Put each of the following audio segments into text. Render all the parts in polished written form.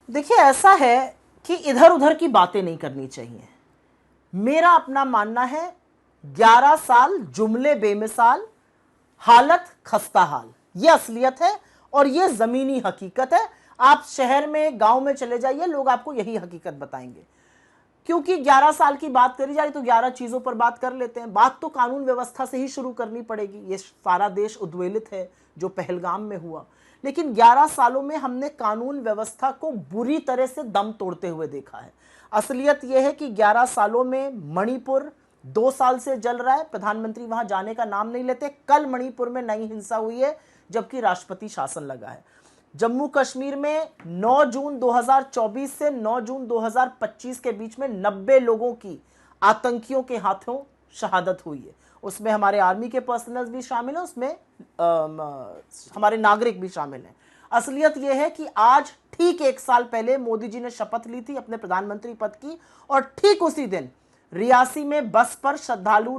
देखिए, ऐसा है कि इधर उधर की बातें नहीं करनी चाहिए। मेरा अपना मानना है 11 साल जुमले बेमिसाल, हालत खस्ता हाल, यह असलियत है और यह जमीनी हकीकत है। आप शहर में गांव में चले जाइए, लोग आपको यही हकीकत बताएंगे। क्योंकि 11 साल की बात करी जा रही तो 11 चीजों पर बात कर लेते हैं। बात तो कानून व्यवस्था से ही शुरू करनी पड़ेगी। ये सारा देश उद्वेलित है जो पहलगाम में हुआ, लेकिन 11 सालों में हमने कानून व्यवस्था को बुरी तरह से दम तोड़ते हुए देखा है। असलियत यह है कि 11 सालों में मणिपुर 2 साल से जल रहा है, प्रधानमंत्री वहां जाने का नाम नहीं लेते। कल मणिपुर में नई हिंसा हुई है जबकि राष्ट्रपति शासन लगा है। जम्मू कश्मीर में 9 जून 2024 से 9 जून 2025 के बीच में 90 लोगों की आतंकियों के हाथों शहादत हुई है। उसमें हमारे आर्मी के पर्सनल भी शामिल हैं, उसमें हमारे नागरिक भी शामिल हैं। असलियत यह है कि आज ठीक 1 साल पहले मोदी जी ने शपथ ली थी अपने प्रधानमंत्री पद की, और ठीक उसी दिन रियासी में बस पर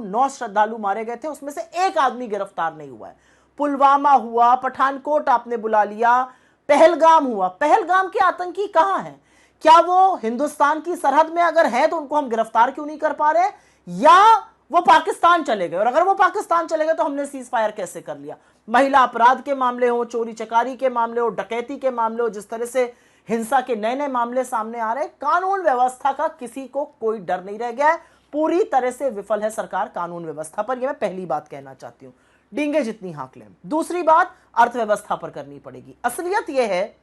9 श्रद्धालु मारे गए थे। उसमें से एक आदमी गिरफ्तार नहीं हुआ है। पुलवामा हुआ, पठानकोट आपने बुला लिया, पहलगाम हुआ। पहलगाम के आतंकी कहां हैं? क्या वो हिंदुस्तान की सरहद में अगर है तो उनको हम गिरफ्तार क्यों नहीं कर पा रहे, या वो पाकिस्तान चले गए? और अगर वो पाकिस्तान चले गए तो हमने सीज फायर कैसे कर लिया? महिला अपराध के मामले हो, चोरी चकारी के मामले हो, डकैती के मामले हो, जिस तरह से हिंसा के नए नए मामले सामने आ रहे, कानून व्यवस्था का किसी को कोई डर नहीं रह गया है। पूरी तरह से विफल है सरकार कानून व्यवस्था पर। यह मैं पहली बात कहना चाहती हूं, डींगे जितनी हाँक लें। दूसरी बात अर्थव्यवस्था पर करनी पड़ेगी। असलियत यह है,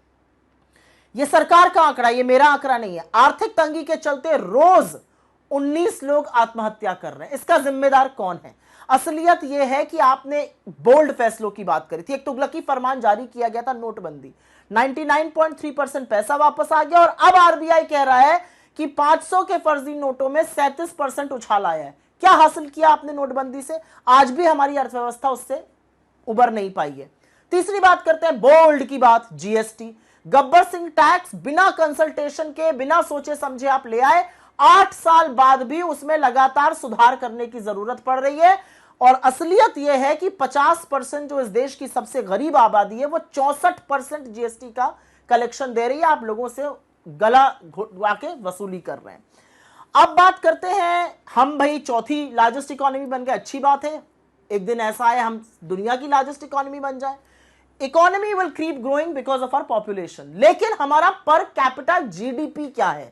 यह सरकार का आंकड़ा, यह मेरा आंकड़ा नहीं है, आर्थिक तंगी के चलते रोज 19 लोग आत्महत्या कर रहे हैं। इसका जिम्मेदार कौन है? असलियत यह है कि आपने बोल्ड फैसलों की बात करी थी। एक तुगलकी फरमान जारी किया गया था, नोटबंदी, 99.3% पैसा वापस आ गया, और अब आरबीआई कह रहा है कि 500 के फर्जी नोटों में 37% उछाल आया है। क्या हासिल किया आपने नोटबंदी से? आज भी हमारी अर्थव्यवस्था उससे उबर नहीं पाई है। तीसरी बात करते हैं बोल्ड की बात, जीएसटी। गब्बर सिंह टैक्स बिना कंसल्टेशन के, बिना सोचे समझे आप ले आए। 8 साल बाद भी उसमें लगातार सुधार करने की जरूरत पड़ रही है। और असलियत यह है कि 50% जो इस देश की सबसे गरीब आबादी है वो 64% जीएसटी का कलेक्शन दे रही है। आप लोगों से गला घुटवा के वसूली कर रहे हैं। अब बात करते हैं, हम भाई चौथी लार्जेस्ट इकोनॉमी बन गए, अच्छी बात है। एक दिन ऐसा है हम दुनिया की लार्जेस्ट इकोनॉमी बन जाए। Economy will keep growing because of our population, लेकिन हमारा पर कैपिटा जीडीपी क्या है?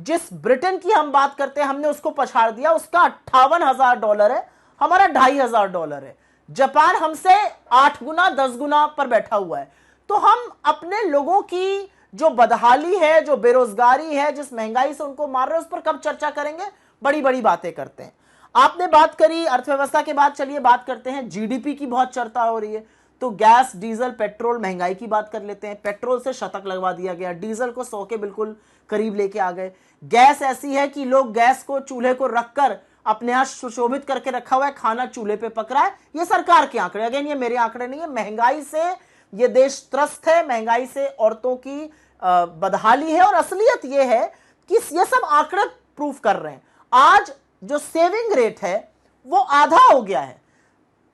जिस ब्रिटेन की हम बात करते हैं हमने उसको पछाड़ दिया, उसका $58,000 है, हमारा $2,500 है। जापान हमसे 8 गुना 10 गुना पर बैठा हुआ है। तो हम अपने लोगों की जो बदहाली है, जो बेरोजगारी है, जिस महंगाई से उनको मार रहे हैं, उस पर कब चर्चा करेंगे? बड़ी बड़ी बातें करते हैं। आपने बात करी अर्थव्यवस्था के बाद, चलिए बात करते हैं जीडीपी की। बहुत चर्चा हो रही है तो गैस, डीजल, पेट्रोल, महंगाई की बात कर लेते हैं। पेट्रोल से शतक लगवा दिया गया, डीजल को 100 के बिल्कुल करीब लेके आ गए। गैस ऐसी है कि लोग गैस को, चूल्हे को रखकर अपने यहां सुशोभित करके रखा हुआ है, खाना चूल्हे पे पक रहा है। ये सरकार के आंकड़े, अगेन ये मेरे आंकड़े नहीं है। महंगाई से ये देश त्रस्त है, महंगाई से औरतों की बदहाली है। और असलियत ये है कि ये सब आंकड़े प्रूफ कर रहे हैं। आज जो सेविंग रेट है वो आधा हो गया है।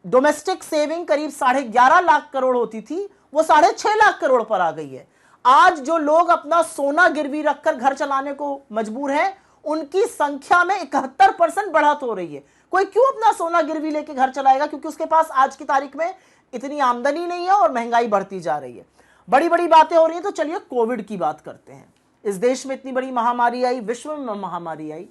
डोमेस्टिक सेविंग करीब 11.5 लाख करोड़ होती थी, वो 6.5 लाख करोड़ पर आ गई है। आज जो लोग अपना सोना गिरवी रखकर घर चलाने को मजबूर हैं, उनकी संख्या में 71% बढ़त हो रही है। कोई क्यों अपना सोना गिरवी लेके घर चलाएगा? क्योंकि उसके पास आज की तारीख में इतनी आमदनी नहीं है और महंगाई बढ़ती जा रही है। बड़ी बड़ी बातें हो रही हैं। तो चलिए कोविड की बात करते हैं। इस देश में इतनी बड़ी महामारी आई, विश्व में महामारी आई,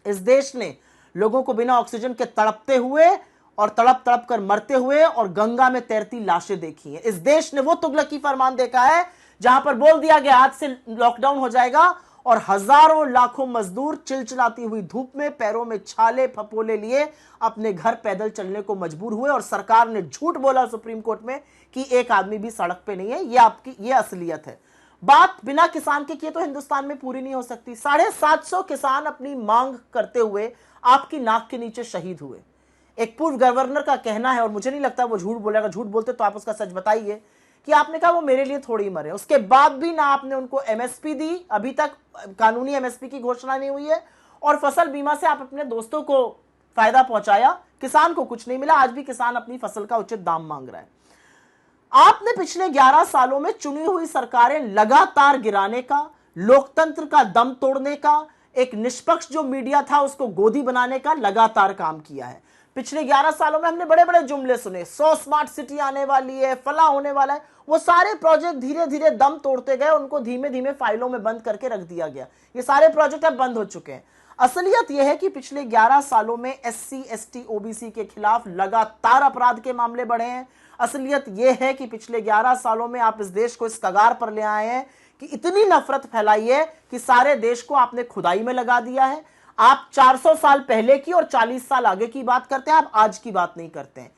इस देश ने लोगों को बिना ऑक्सीजन के तड़पते हुए और तड़प तड़प कर मरते हुए और गंगा में तैरती लाशें देखी हैं। इस देश ने वो तुगलकी फरमान देखा है जहां पर बोल दिया गया आज से लॉकडाउन हो जाएगा, और हजारों लाखों मजदूर चिलचिलाती हुई धूप में पैरों में छाले फपोले लिए अपने घर पैदल चलने को मजबूर हुए। और सरकार ने झूठ बोला सुप्रीम कोर्ट में कि एक आदमी भी सड़क पे नहीं है। ये असलियत है। बात बिना किसान के किए तो हिंदुस्तान में पूरी नहीं हो सकती। 750 किसान अपनी मांग करते हुए आपकी नाक के नीचे शहीद हुए। एक पूर्व गवर्नर का कहना है, और मुझे नहीं लगता वो झूठ बोलेगा, झूठ बोलते तो आप उसका सच बताइए, कि आपने कहा वो मेरे लिए थोड़ी मरे। उसके बाद भी ना आपने उनको एमएसपी दी, अभी तक कानूनी एमएसपी की घोषणा नहीं हुई है, और फसल बीमा से आप अपने दोस्तों को फायदा पहुंचाया, किसान को कुछ नहीं मिला। आज भी किसान अपनी फसल का उचित दाम मांग रहा है। आपने पिछले 11 सालों में चुनी हुई सरकारें लगातार गिराने का, लोकतंत्र का दम तोड़ने का, एक निष्पक्ष जो मीडिया था उसको गोदी बनाने का लगातार काम किया है। पिछले 11 सालों में हमने बड़े बड़े जुमले सुने, 100 स्मार्ट सिटी आने वाली है, फला होने वाला है। वो सारे प्रोजेक्ट धीरे धीरे दम तोड़ते गए, उनको धीमे धीमे फाइलों में बंद करके रख दिया गया। ये सारे प्रोजेक्ट अब बंद हो चुके हैं। असलियत यह है कि पिछले 11 सालों में एससी, एसटी, ओबीसी के खिलाफ लगातार अपराध के मामले बढ़े हैं। असलियत यह है कि पिछले 11 सालों में आप इस देश को इस कगार पर ले आए हैं कि इतनी नफरत फैलाई है कि सारे देश को आपने खुदाई में लगा दिया है। आप 400 साल पहले की और 40 साल आगे की बात करते हैं, आप आज की बात नहीं करते हैं।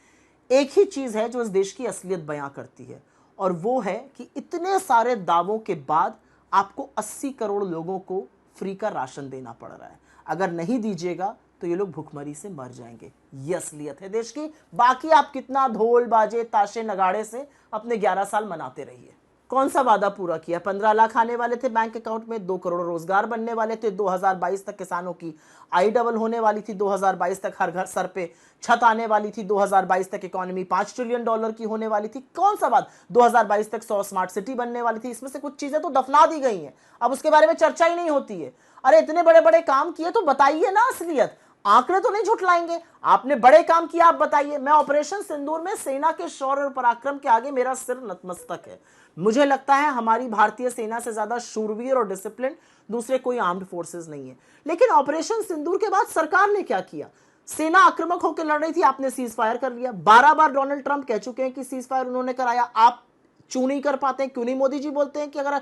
एक ही चीज है जो इस देश की असलियत बयां करती है, और वो है कि इतने सारे दावों के बाद आपको 80 करोड़ लोगों को फ्री का राशन देना पड़ रहा है। अगर नहीं दीजिएगा तो ये लोग भुखमरी से मर जाएंगे। ये असलियत है देश की। बाकी आप कितना ढोल बाजे ताशे नगाड़े से अपने 11 साल मनाते रहिए। कौन सा वादा पूरा किया? 15 लाख आने वाले थे बैंक अकाउंट में, 2 करोड़ रोजगार बनने वाले थे, 2022 तक किसानों की आय डबल होने वाली थी, 2022 तक हर घर सर पे छत आने वाली थी, 2022 तक इकोनॉमी $5 ट्रिलियन की होने वाली थी। कौन सा बात? 2022 तक 100 स्मार्ट सिटी बनने वाली थी। इसमें से कुछ चीजें तो दफना दी गई हैं, अब उसके बारे में चर्चा ही नहीं होती है। अरे इतने बड़े बड़े काम किए तो बताइए ना असलियत, आंकड़े तो नहीं झुठलाएंगे। आपने बड़े काम किया, आप बताइए। मैं ऑपरेशन सिंदूर में सेना के शौर्य और पराक्रम के आगे मेरा सिर नतमस्तक है। मुझे लगता है हमारी भारतीय सेना से ज्यादा शूरवीर और डिसिप्लिन दूसरे कोई आर्म्ड फोर्सेस नहीं है। लेकिन ऑपरेशन सिंदूर के बाद सरकार ने क्या किया? सेना आक्रामक होकर लड़ रही थी, आपने सीज फायर कर लिया। 12 बार डोनाल्ड ट्रंप कह चुके हैं कि सीज फायर उन्होंने कराया, आप क्यों नहीं कर पाते हैं? क्यों नहीं मोदी जी बोलते हैं कि अगर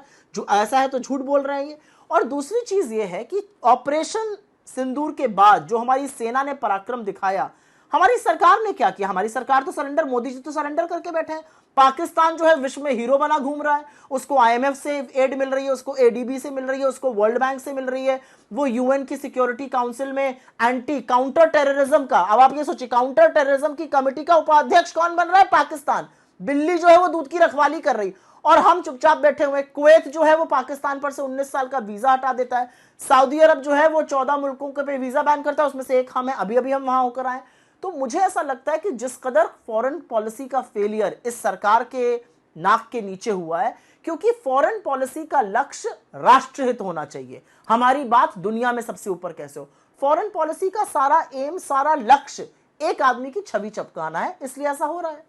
ऐसा है तो झूठ बोल रहे हैं? और दूसरी चीज यह है कि ऑपरेशन सिंदूर के बाद जो हमारी सेना ने पराक्रम दिखाया, हमारी सरकार ने क्या किया? हमारी सरकार तो सरेंडर, मोदी जी तो सरेंडर करके बैठे हैं। पाकिस्तान जो है विश्व में हीरो बना घूम रहा है, उसको आईएमएफ से एड मिल रही है, उसको एडीबी से मिल रही है, उसको वर्ल्ड बैंक से मिल रही है। वो यूएन की सिक्योरिटी काउंसिल में एंटी काउंटर टेररिज्म का, अब आप ये सोचिए, काउंटर टेररिज्म की कमेटी का उपाध्यक्ष कौन बन रहा है? पाकिस्तान। बिल्ली जो है वो दूध की रखवाली कर रही, और हम चुपचाप बैठे हुए। कुवैत जो है वो पाकिस्तान पर से 19 साल का वीजा हटा देता है। सऊदी अरब जो है वो 14 मुल्कों के पे वीजा बैन करता है, उसमें से एक हम है, अभी अभी हम वहां होकर आए। तो मुझे ऐसा लगता है कि जिस कदर फॉरेन पॉलिसी का फेलियर इस सरकार के नाक के नीचे हुआ है, क्योंकि फॉरेन पॉलिसी का लक्ष्य राष्ट्रहित होना चाहिए। हमारी बात दुनिया में सबसे ऊपर कैसे हो, फॉरेन पॉलिसी का सारा एम, सारा लक्ष्य एक आदमी की छवि चपकाना है, इसलिए ऐसा हो रहा है।